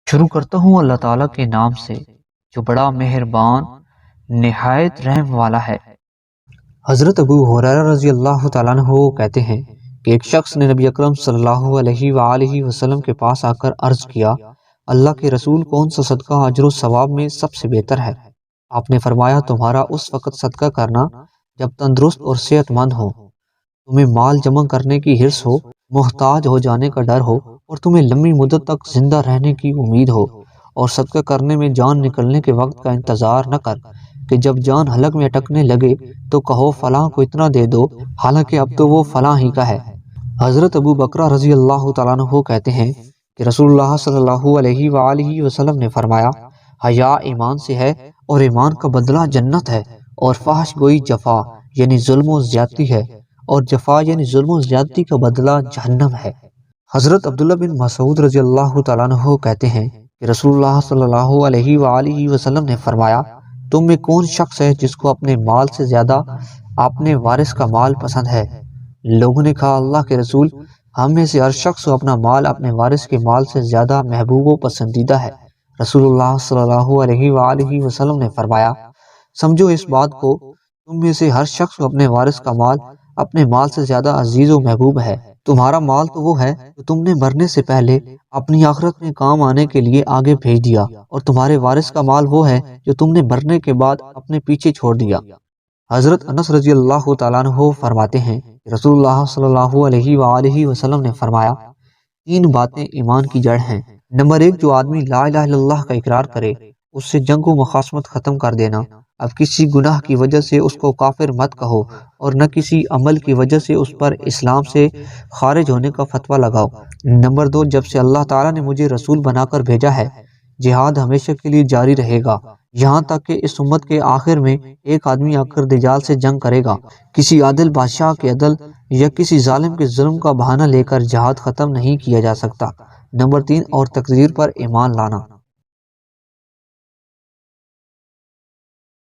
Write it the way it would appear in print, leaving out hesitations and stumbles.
شروع کرتا ہوں اللہ تعالیٰ کے نام سے جو بڑا مہربان نہایت رحم والا ہے۔ حضرت ابو ہریرہ رضی اللہ تعالیٰ عنہ کہتے ہیں کہ ایک شخص نے نبی اکرم صلی اللہ علیہ وآلہ وسلم کے پاس آ کر عرض کیا، اللہ کے رسول، کون سا صدقہ اجر و ثواب میں سب سے بہتر ہے؟ آپ نے فرمایا، تمہارا اس وقت صدقہ کرنا جب تندرست اور صحت مند ہو، تمہیں مال جمع کرنے کی حرص ہو، محتاج ہو جانے کا ڈر ہو اور تمہیں لمبی مدت تک زندہ رہنے کی امید ہو، اور صدقہ کرنے میں جان نکلنے کے وقت کا انتظار نہ کر کہ جب جان حلق میں اٹکنے لگے تو کہو فلاں کو اتنا دے دو، حالانکہ اب تو وہ فلاں ہی کا ہے۔ حضرت ابو بکرہ رضی اللہ تعالیٰ عنہ کہتے ہیں کہ رسول اللہ صلی اللہ علیہ وآلہ وسلم نے فرمایا، حیا ایمان سے ہے اور ایمان کا بدلہ جنت ہے، اور فحش گوئی جفا یعنی ظلم و زیادتی ہے، اور جفا یعنی ظلم و زیادتی کا بدلہ جہنم ہے۔ حضرت عبداللہ بن مسعود رضی اللہ تعالیٰ عنہ کہتے ہیں کہ رسول اللہ صلی اللہ علیہ وآلہ وسلم نے فرمایا، تم میں کون شخص ہے جس کو اپنے مال سے زیادہ اپنے وارث کا مال پسند ہے؟ لوگوں نے کہا، اللہ کے رسول، ہم میں سے ہر شخص کو اپنا مال اپنے وارث کے مال سے زیادہ محبوب و پسندیدہ ہے۔ رسول اللہ صلی اللہ علیہ وآلہ وسلم نے فرمایا، سمجھو اس بات کو، تم میں سے ہر شخص کو اپنے وارث کا مال اپنے مال سے زیادہ عزیز و محبوب ہے۔ تمہارا مال تو وہ ہے جو تم نے مرنے سے پہلے اپنی آخرت میں کام آنے کے لیے آگے بھیج دیا، اور تمہارے وارث کا مال وہ ہے جو تم نے مرنے کے بعد اپنے پیچھے چھوڑ دیا۔ حضرت انس رضی اللہ تعالیٰ عنہ فرماتے ہیں کہ رسول اللہ صلی اللہ علیہ وآلہ وسلم نے فرمایا، تین باتیں ایمان کی جڑ ہیں۔ نمبر 1، جو آدمی لا الہ الا اللہ کا اقرار کرے، اس سے جنگ و مخاصمت ختم کر دینا۔ اب کسی گناہ کی وجہ سے اس کو کافر مت کہو، اور نہ کسی عمل کی وجہ سے اس پر اسلام سے خارج ہونے کا فتویٰ لگاؤ۔ نمبر 2، جب سے اللہ تعالیٰ نے مجھے رسول بنا کر بھیجا ہے، جہاد ہمیشہ کے لیے جاری رہے گا، یہاں تک کہ اس امت کے آخر میں ایک آدمی آ کر دجال سے جنگ کرے گا۔ کسی عادل بادشاہ کے عدل یا کسی ظالم کے ظلم کا بہانہ لے کر جہاد ختم نہیں کیا جا سکتا۔ نمبر 3، اور تقدیر پر ایمان لانا۔